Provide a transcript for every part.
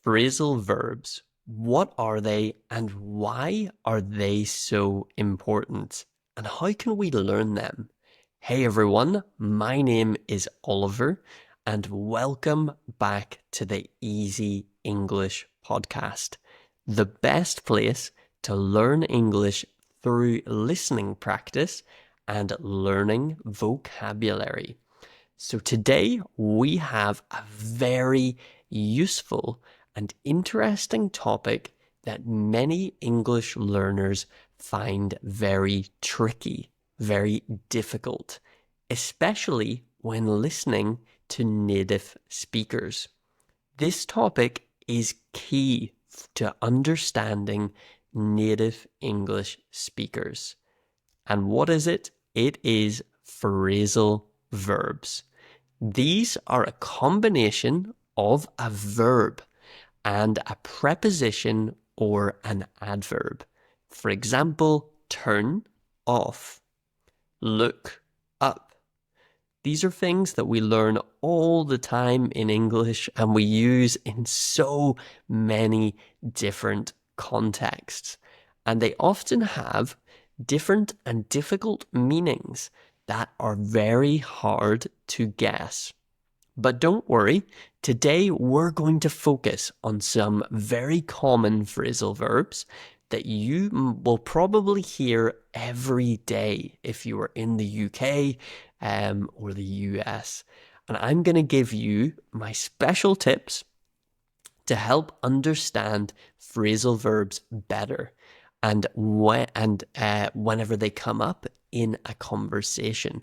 Phrasal verbs. What are they and why are they so important? And how can we learn them? Hey everyone, my name is Oliver and welcome back to the Easy English podcast, the best place to learn English through listening practice and learning vocabulary. So today we have a very useful and interesting topic that many English learners find very tricky, very difficult, especially when listening to native speakers. This topic is key to understanding native English speakers. And what is it? It is phrasal verbs. These are a combination of a verb and a preposition or an adverb. For example, turn off, look up. These are things that we learn all the time in English and we use in so many different contexts. And they often have different and difficult meanings that are very hard to guess. But don't worry, today we're going to focus on some very common phrasal verbs that you will probably hear every day if you are in the UK or the US. And I'm going to give you my special tips to help understand phrasal verbs better and whenever they come up in a conversation.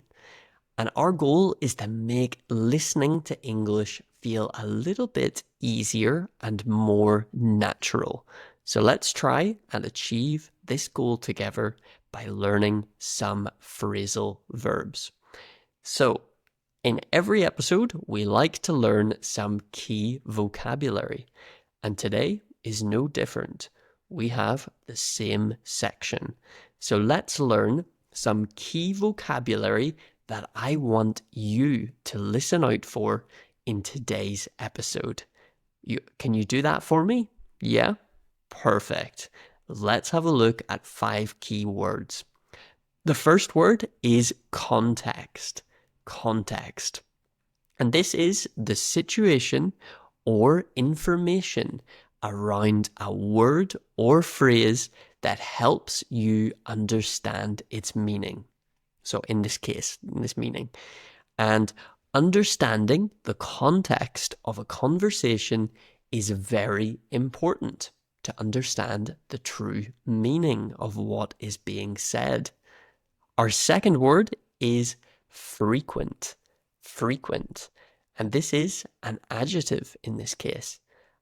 And our goal is to make listening to English feel a little bit easier and more natural. So let's try and achieve this goal together by learning some phrasal verbs. So, in every episode, we like to learn some key vocabulary. And today is no different. We have the same section. So let's learn some key vocabulary that I want you to listen out for in today's episode. Can you do that for me? Yeah? Perfect. Let's have a look at 5 key words. The first word is context. Context. And this is the situation or information around a word or phrase that helps you understand its meaning. So in this case, in this meaning. And understanding the context of a conversation is very important to understand the true meaning of what is being said. Our second word is frequent. Frequent. And this is an adjective in this case.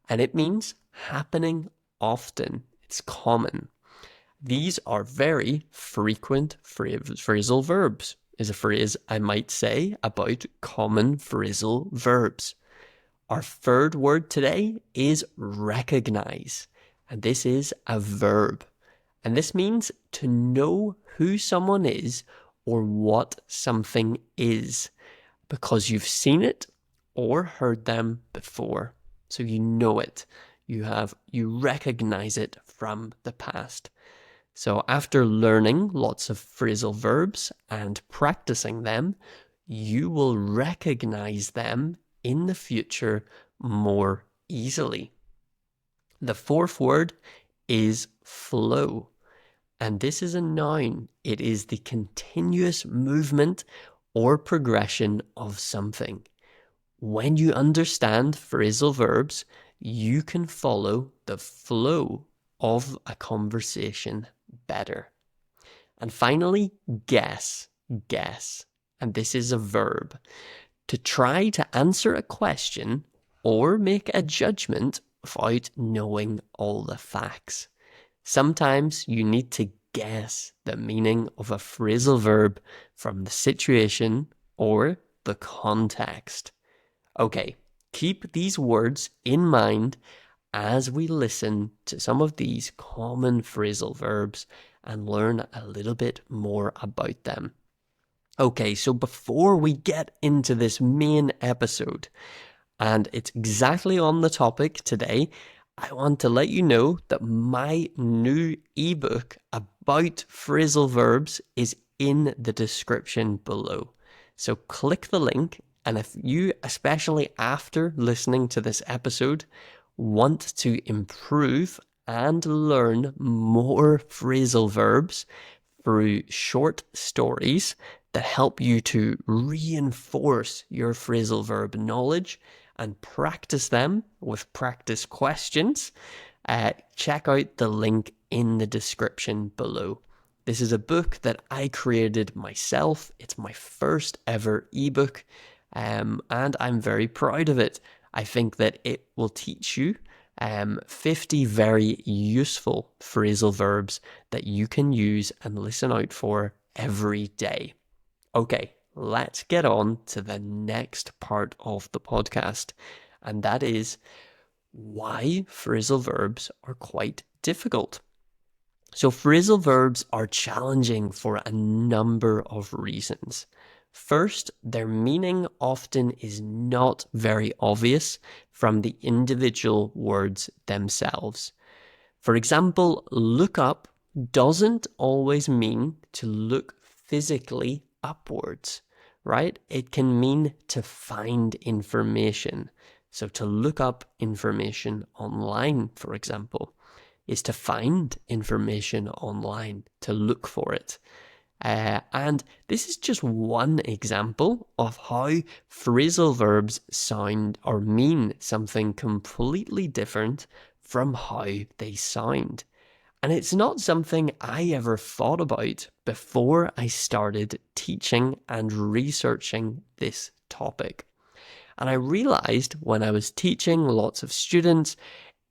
And it means happening often. It's common. These are very frequent phrasal verbs, is a phrase I might say about common phrasal verbs. Our third word today is recognize. And this is a verb. And this means to know who someone is or what something is because you've seen it or heard them before. So you know it. You recognize it from the past. So after learning lots of phrasal verbs and practicing them, you will recognize them in the future more easily. The fourth word is flow. And this is a noun. It is the continuous movement or progression of something. When you understand phrasal verbs, you can follow the flow of a conversation better. And finally, guess. Guess. And this is a verb. To try to answer a question or make a judgment without knowing all the facts. Sometimes you need to guess the meaning of a phrasal verb from the situation or the context. Okay, keep these words in mind as we listen to some of these common phrasal verbs and learn a little bit more about them. Okay, so before we get into this main episode, and it's exactly on the topic today. I want to let you know that my new ebook about phrasal verbs is in the description below. So click the link, and if you, especially after listening to this episode, want to improve and learn more phrasal verbs through short stories that help you to reinforce your phrasal verb knowledge and practice them with practice questions, check out the link in the description below. This is a book that I created myself. It's my first ever ebook, and I'm very proud of it. I think that it will teach you 50 very useful phrasal verbs that you can use and listen out for every day. Okay, let's get on to the next part of the podcast, and that is why phrasal verbs are quite difficult. So phrasal verbs are challenging for a number of reasons. First, their meaning often is not very obvious from the individual words themselves. For example, look up doesn't always mean to look physically upwards, right? It can mean to find information. So to look up information online, for example, is to find information online, to look for it. And this is just one example of how phrasal verbs sound or mean something completely different from how they sound. And it's not something I ever thought about before I started teaching and researching this topic. And I realized when I was teaching lots of students,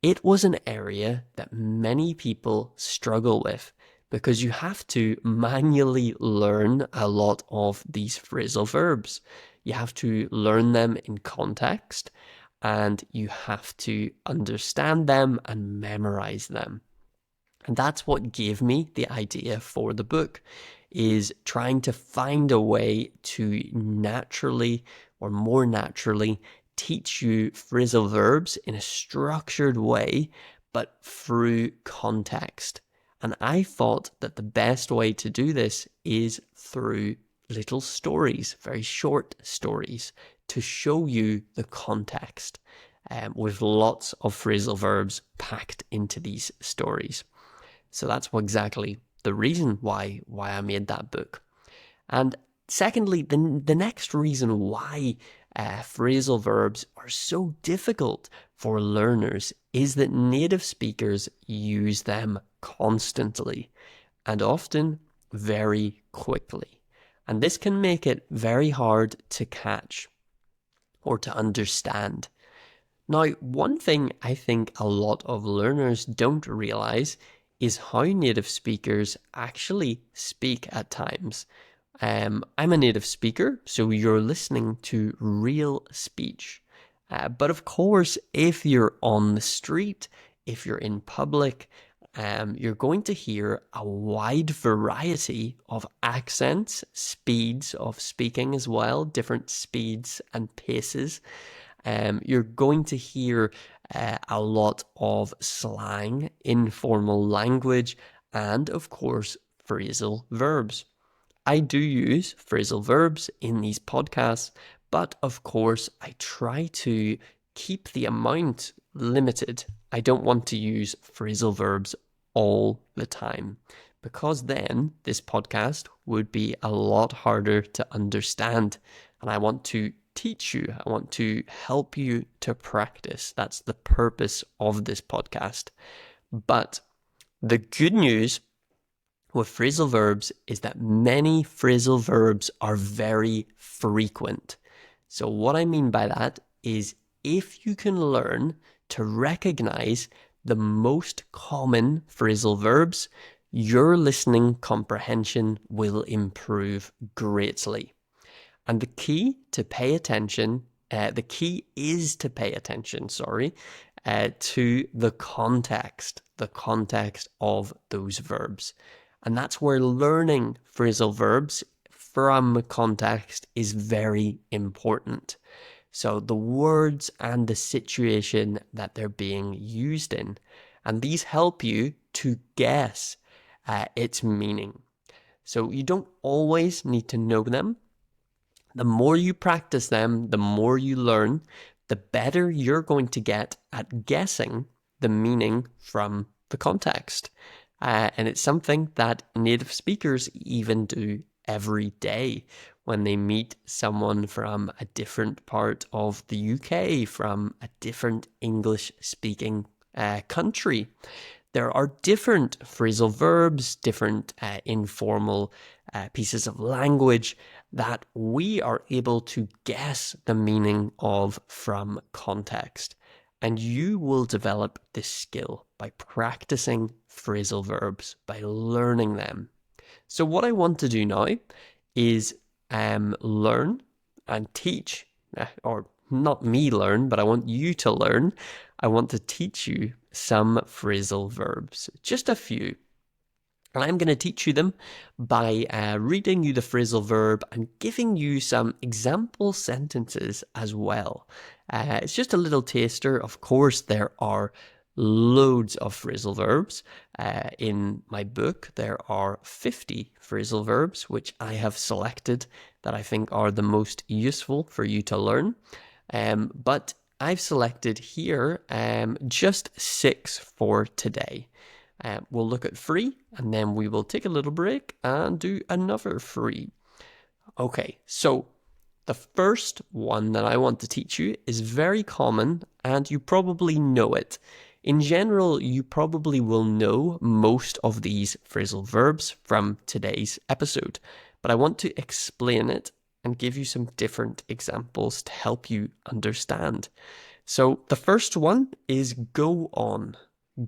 it was an area that many people struggle with because you have to manually learn a lot of these phrasal verbs. You have to learn them in context, and you have to understand them and memorize them. And that's what gave me the idea for the book, is trying to find a way to naturally or more naturally teach you phrasal verbs in a structured way, but through context. And I thought that the best way to do this is through little stories, very short stories, to show you the context, with lots of phrasal verbs packed into these stories. So that's exactly the reason why I made that book. And secondly, the next reason why phrasal verbs are so difficult for learners is that native speakers use them constantly and often very quickly. And this can make it very hard to catch or to understand. Now, one thing I think a lot of learners don't realize is how native speakers actually speak at times. I'm a native speaker, so you're listening to real speech. But of course, if you're on the street, if you're in public, you're going to hear a wide variety of accents, speeds of speaking as well, different speeds and paces. You're going to hear a lot of slang, informal language, and of course, phrasal verbs. I do use phrasal verbs in these podcasts, but of course, I try to keep the amount limited. I don't want to use phrasal verbs all the time, because then this podcast would be a lot harder to understand. And I want to teach you, I want to help you to practice. That's the purpose of this podcast. But the good news with phrasal verbs is that many phrasal verbs are very frequent. So what I mean by that is if you can learn to recognize the most common phrasal verbs, your listening comprehension will improve greatly. And the key is to pay attention, to the context of those verbs. And that's where learning phrasal verbs from context is very important. So the words and the situation that they're being used in. And these help you to guess its meaning. So you don't always need to know them. The more you practice them, the more you learn, the better you're going to get at guessing the meaning from the context. And it's something that native speakers even do every day when they meet someone from a different part of the UK, from a different English speaking country. There are different phrasal verbs, different informal pieces of language that we are able to guess the meaning of from context. And you will develop this skill by practicing phrasal verbs, by learning them. So what I want to do now is learn and teach, or not me learn, but I want you to learn. I want to teach you some phrasal verbs, just a few. And I'm going to teach you them by reading you the phrasal verb and giving you some example sentences as well. It's just a little taster. Of course, there are loads of phrasal verbs. In my book, there are 50 phrasal verbs, which I have selected that I think are the most useful for you to learn. But I've selected here just 6 for today. We'll look at 3 and then we will take a little break and do another 3. Okay, so the first one that I want to teach you is very common and you probably know it. In general, you probably will know most of these phrasal verbs from today's episode, but I want to explain it and give you some different examples to help you understand. So the first one is go on.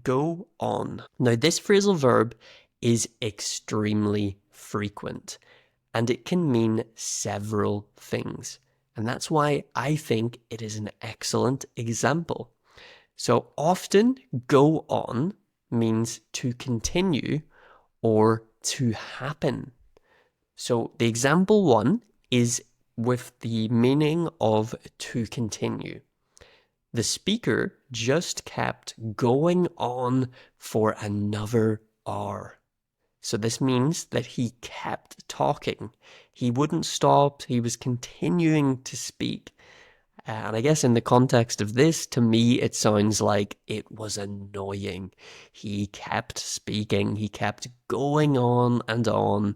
Go on. Now, this phrasal verb is extremely frequent and it can mean several things. And that's why I think it is an excellent example. So often, go on means to continue or to happen. So the example one is with the meaning of to continue. The speaker just kept going on for another hour. So this means that he kept talking. He wouldn't stop. He was continuing to speak. And I guess in the context of this, to me, it sounds like it was annoying. He kept speaking. He kept going on and on.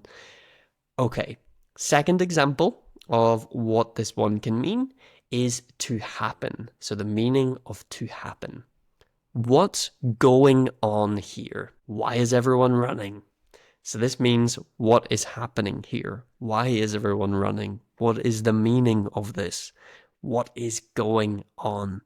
Okay, second example of what this one can mean is to happen. So the meaning of to happen. What's going on here? Why is everyone running? So this means what is happening here? Why is everyone running? What is the meaning of this? What is going on?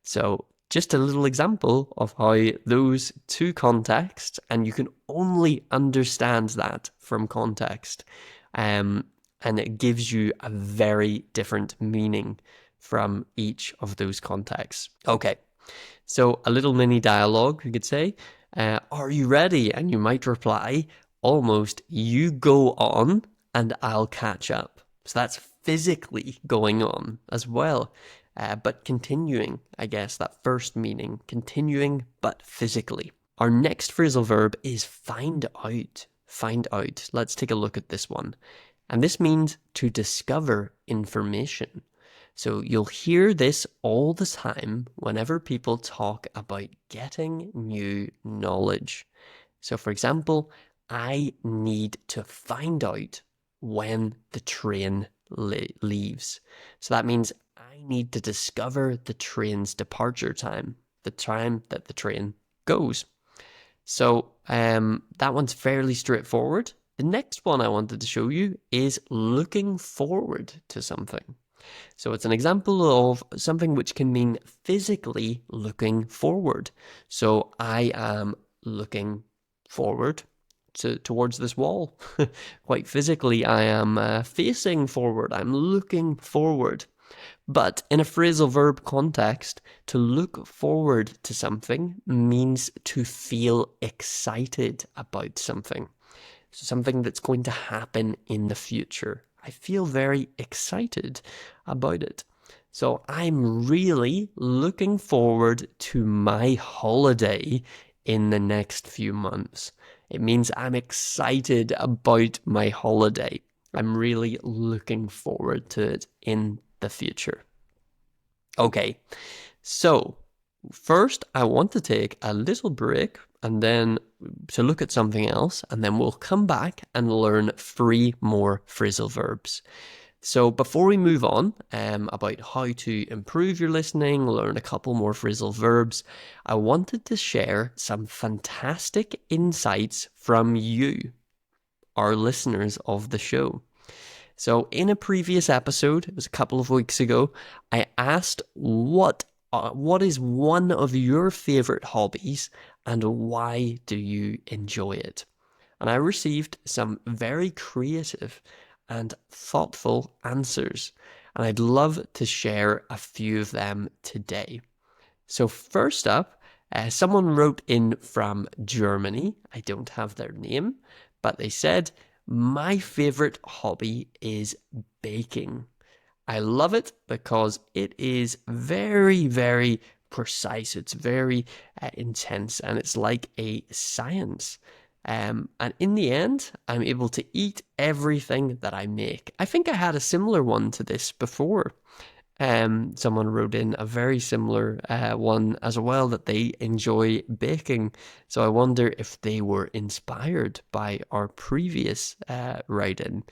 So just a little example of how those two contexts, and you can only understand that from context, and it gives you a very different meaning from each of those contexts. Okay, so a little mini dialogue, you could say, are you ready? And you might reply, almost, you go on and I'll catch up. So that's physically going on as well. But continuing, I guess, that first meaning, continuing but physically. Our next phrasal verb is find out. Find out. Let's take a look at this one. And this means to discover information. So you'll hear this all the time whenever people talk about getting new knowledge. So for example, I need to find out when the train leaves. So that means I need to discover the train's departure time, the time that the train goes. So that one's fairly straightforward. The next one I wanted to show you is looking forward to something. So it's an example of something which can mean physically looking forward. So I am looking forward towards this wall. Quite physically, I am facing forward. I'm looking forward. But in a phrasal verb context, to look forward to something means to feel excited about something. So something that's going to happen in the future. I feel very excited about it. So I'm really looking forward to my holiday in the next few months. It means I'm excited about my holiday. I'm really looking forward to it in the future. Okay, so first I want to take a little break and then to look at something else, and then we'll come back and learn 3 more phrasal verbs. So before we move on about how to improve your listening, learn a couple more phrasal verbs, I wanted to share some fantastic insights from you, our listeners of the show. So in a previous episode, it was a couple of weeks ago, I asked what is one of your favorite hobbies and why do you enjoy it? And I received some very creative and thoughtful answers, and I'd love to share a few of them today. So, first up, someone wrote in from Germany. I don't have their name, but they said, my favorite hobby is baking. I love it because it is very, very precise. It's very intense and it's like a science. And in the end, I'm able to eat everything that I make. I think I had a similar one to this before. Someone wrote in a very similar one as well, that they enjoy baking. So I wonder if they were inspired by our previous write-in.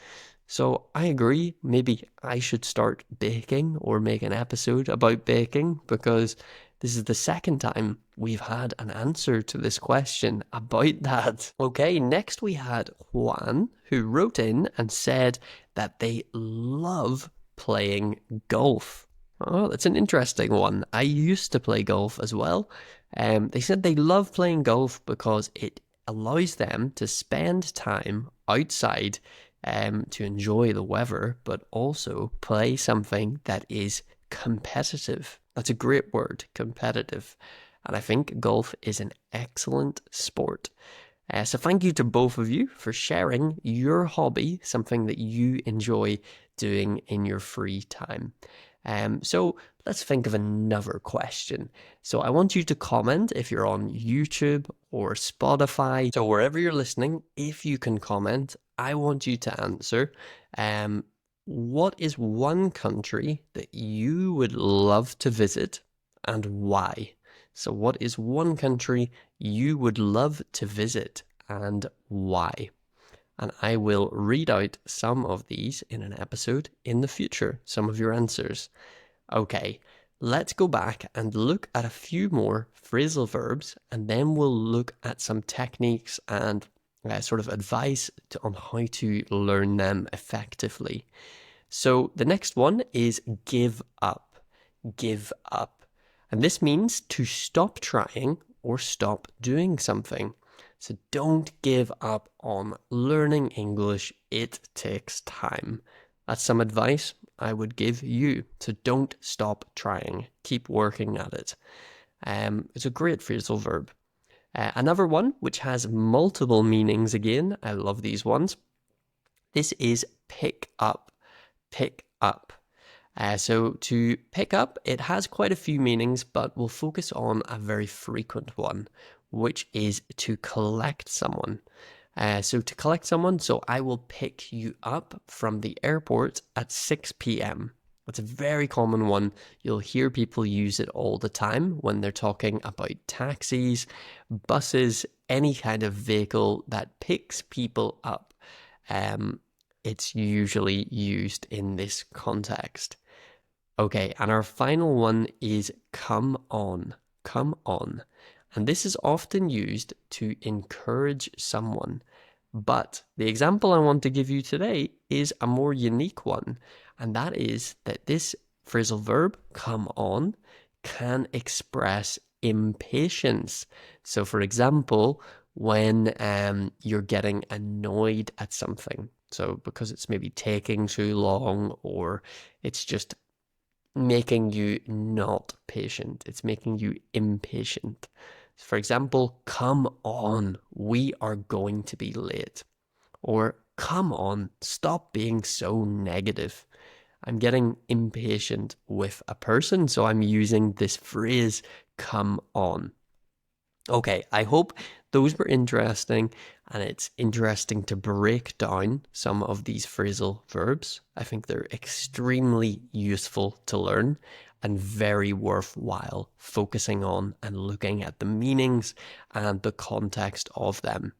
So I agree, maybe I should start baking or make an episode about baking, because this is the second time we've had an answer to this question about that. Okay, next we had Juan, who wrote in and said that they love playing golf. Oh, that's an interesting one. I used to play golf as well. They said they love playing golf because it allows them to spend time outside to enjoy the weather, but also play something that is competitive. That's a great word, competitive. And I think golf is an excellent sport. So thank you to both of you for sharing your hobby, something that you enjoy doing in your free time. So let's think of another question. So I want you to comment if you're on YouTube or Spotify. So wherever you're listening, if you can comment, I want you to answer. What is one country that you would love to visit and why? So what is one country you would love to visit and why? And I will read out some of these in an episode in the future, some of your answers. Okay, let's go back and look at a few more phrasal verbs, and then we'll look at some techniques and sort of advice on how to learn them effectively. So the next one is give up. Give up. And this means to stop trying or stop doing something. So don't give up on learning English. It takes time. That's some advice I would give you. So don't stop trying. Keep working at it. It's a great phrasal verb. Another one which has multiple meanings again. I love these ones. This is pick up. Pick up. So to pick up, it has quite a few meanings, but we'll focus on a very frequent one, which is to collect someone. So to collect someone, so I will pick you up from the airport at 6 p.m. That's a very common one. You'll hear people use it all the time when they're talking about taxis, buses, any kind of vehicle that picks people up. It's usually used in this context. Okay, and our final one is come on. Come on. And this is often used to encourage someone. But the example I want to give you today is a more unique one, and that is that this phrasal verb, come on, can express impatience. So, for example, when you're getting annoyed at something, so because it's maybe taking too long or it's just making you not patient, it's making you impatient. For example, come on, we are going to be late. Or come on, stop being so negative. I'm getting impatient with a person, so I'm using this phrase, come on. Okay, I hope those were interesting, and it's interesting to break down some of these phrasal verbs. I think they're extremely useful to learn and very worthwhile focusing on and looking at the meanings and the context of them.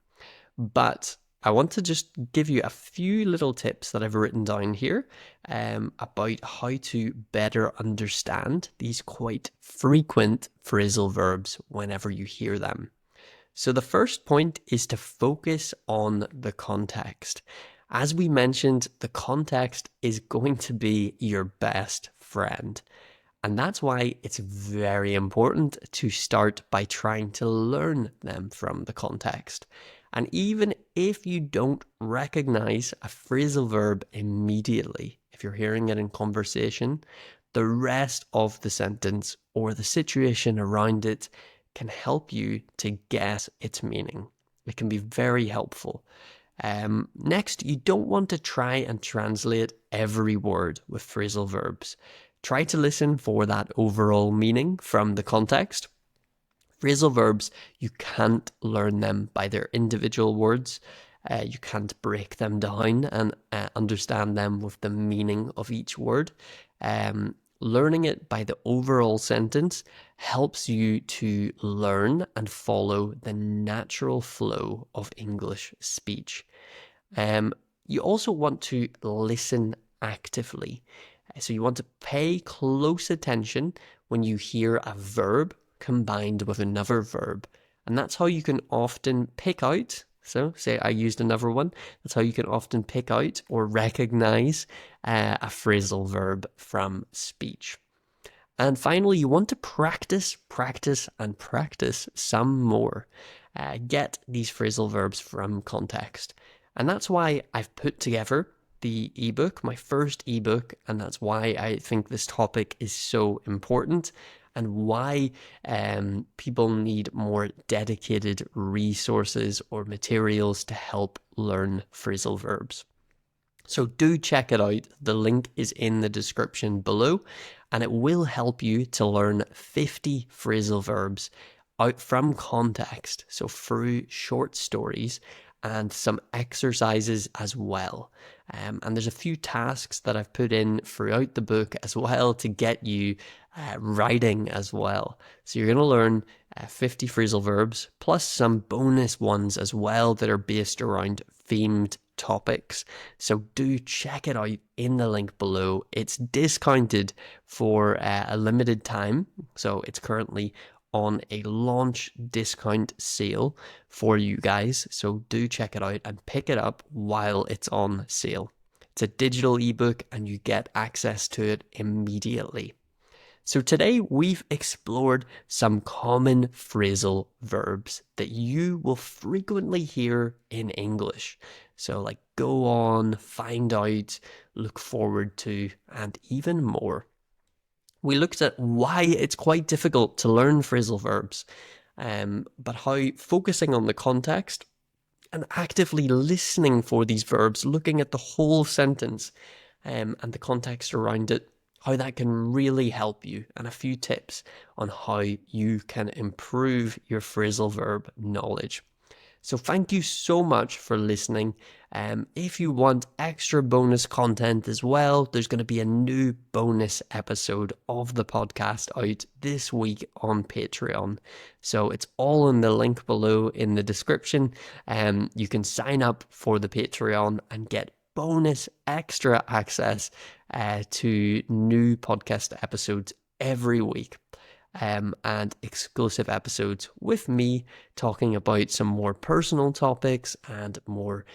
But I want to just give you a few little tips that I've written down here about how to better understand these quite frequent phrasal verbs whenever you hear them. So the first point is to focus on the context. As we mentioned, the context is going to be your best friend. And that's why it's very important to start by trying to learn them from the context. And even if you don't recognize a phrasal verb immediately, if you're hearing it in conversation, the rest of the sentence or the situation around it can help you to guess its meaning. It can be very helpful. Next, you don't want to try and translate every word with phrasal verbs. Try to listen for that overall meaning from the context. Phrasal verbs, you can't learn them by their individual words. You can't break them down and understand them with the meaning of each word. Learning it by the overall sentence helps you to learn and follow the natural flow of English speech. You also want to listen actively. So you want to pay close attention when you hear a verb combined with another verb. And that's how you can often pick out, so say I used another one, that's how you can often pick out or recognize a phrasal verb from speech. And finally, you want to practice, and practice some more. Get these phrasal verbs from context. And that's why I've put together the ebook, my first ebook, and that's why I think this topic is so important and why people need more dedicated resources or materials to help learn phrasal verbs. So do check it out. The link is in the description below, and it will help you to learn 50 phrasal verbs out from context, so through short stories and some exercises as well. And there's a few tasks that I've put in throughout the book as well to get you writing as well. So you're going to learn 50 phrasal verbs plus some bonus ones as well that are based around themed topics. So do check it out in the link below. It's discounted for a limited time. So it's currently on a launch discount sale for you guys. So do check it out and pick it up while it's on sale. It's a digital ebook and you get access to it immediately. So today we've explored some common phrasal verbs that you will frequently hear in English. So like go on, find out, look forward to, and even more. We looked at why it's quite difficult to learn phrasal verbs, but how focusing on the context and actively listening for these verbs, looking at the whole sentence and the context around it, how that can really help you, and a few tips on how you can improve your phrasal verb knowledge. So thank you so much for listening. If you want extra bonus content as well, there's going to be a new bonus episode of the podcast out this week on Patreon. So it's all in the link below in the description. You can sign up for the Patreon and get bonus extra access to new podcast episodes every week. And exclusive episodes with me talking about some more personal topics and more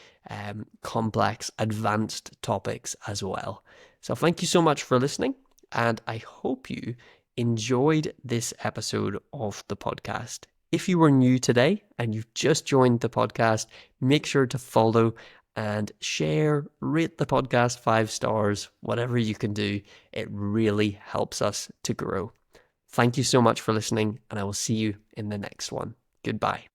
complex, advanced topics as well. So thank you so much for listening, and I hope you enjoyed this episode of the podcast. If you were new today and you've just joined the podcast, make sure to follow and share, rate the podcast 5 stars, whatever you can do. It really helps us to grow. Thank you so much for listening, and I will see you in the next one. Goodbye.